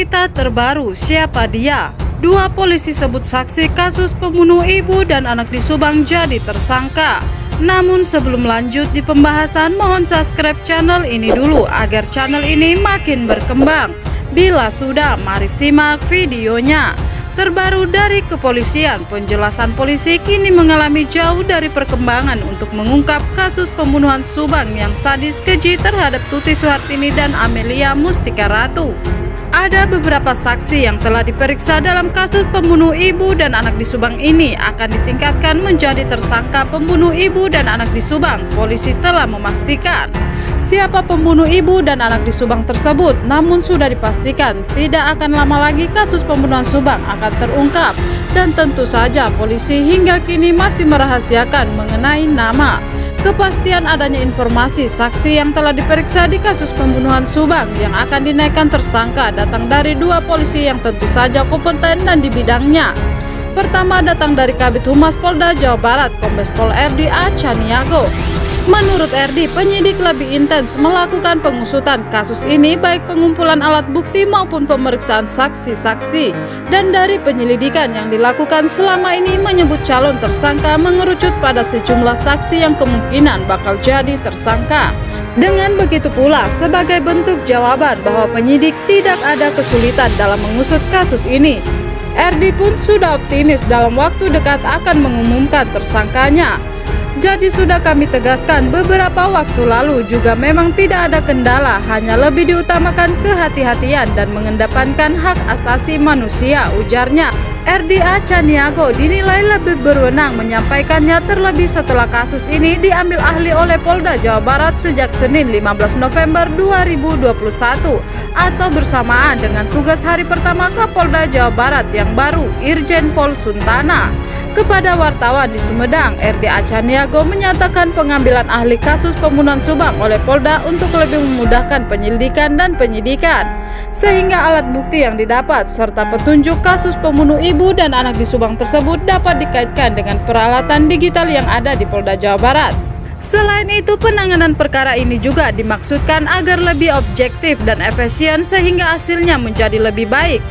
Berita terbaru, siapa dia? Dua polisi sebut saksi kasus pembunuh ibu dan anak di Subang jadi tersangka. Namun sebelum lanjut di pembahasan, mohon subscribe channel ini dulu agar channel ini makin berkembang. Bila sudah, mari simak videonya. Terbaru dari kepolisian, penjelasan polisi kini mengalami jauh dari perkembangan untuk mengungkap kasus pembunuhan Subang yang sadis keji terhadap Tuti Suhartini dan Amelia Mustika Ratu. Ada beberapa saksi yang telah diperiksa dalam kasus pembunuh ibu dan anak di Subang ini akan ditingkatkan menjadi tersangka pembunuh ibu dan anak di Subang. Polisi telah memastikan siapa pembunuh ibu dan anak di Subang tersebut, namun sudah dipastikan tidak akan lama lagi kasus pembunuhan Subang akan terungkap. Dan tentu saja polisi hingga kini masih merahasiakan mengenai nama. Kepastian adanya informasi saksi yang telah diperiksa di kasus pembunuhan Subang yang akan dinaikkan tersangka datang dari dua polisi yang tentu saja kompeten dan di bidangnya. Pertama datang dari Kabid Humas Polda Jawa Barat, Kombes Pol RD Achaniago. Menurut RD, penyidik lebih intens melakukan pengusutan kasus ini baik pengumpulan alat bukti maupun pemeriksaan saksi-saksi. Dan dari penyelidikan yang dilakukan selama ini menyebut calon tersangka mengerucut pada sejumlah saksi yang kemungkinan bakal jadi tersangka. Dengan begitu pula, sebagai bentuk jawaban bahwa penyidik tidak ada kesulitan dalam mengusut kasus ini, RD pun sudah optimis dalam waktu dekat akan mengumumkan tersangkanya. Jadi sudah kami tegaskan beberapa waktu lalu juga memang tidak ada kendala, hanya lebih diutamakan kehati-hatian dan mengedepankan hak asasi manusia, ujarnya. RD Achaniago dinilai lebih berwenang menyampaikannya terlebih setelah kasus ini diambil ahli oleh Polda Jawa Barat sejak Senin 15 November 2021 atau bersamaan dengan tugas hari pertama Kapolda Jawa Barat yang baru, Irjen Pol Suntana. Kepada wartawan di Sumedang, RD Achaniago menyatakan pengambilan ahli kasus pembunuhan Subang oleh Polda untuk lebih memudahkan penyelidikan dan penyidikan, sehingga alat bukti yang didapat serta petunjuk kasus pembunuh ibu dan anak di Subang tersebut dapat dikaitkan dengan peralatan digital yang ada di Polda Jawa Barat. Selain itu, penanganan perkara ini juga dimaksudkan agar lebih objektif dan efisien sehingga hasilnya menjadi lebih baik.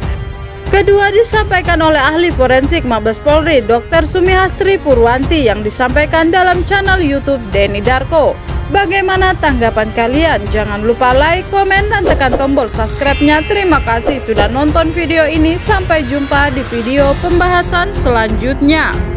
Kedua disampaikan oleh ahli forensik Mabes Polri, Dr. Sumihastri Purwanti yang disampaikan dalam channel YouTube Denny Darko. Bagaimana tanggapan kalian? Jangan lupa like, komen, dan tekan tombol subscribe-nya. Terima kasih sudah nonton video ini. Sampai jumpa di video pembahasan selanjutnya.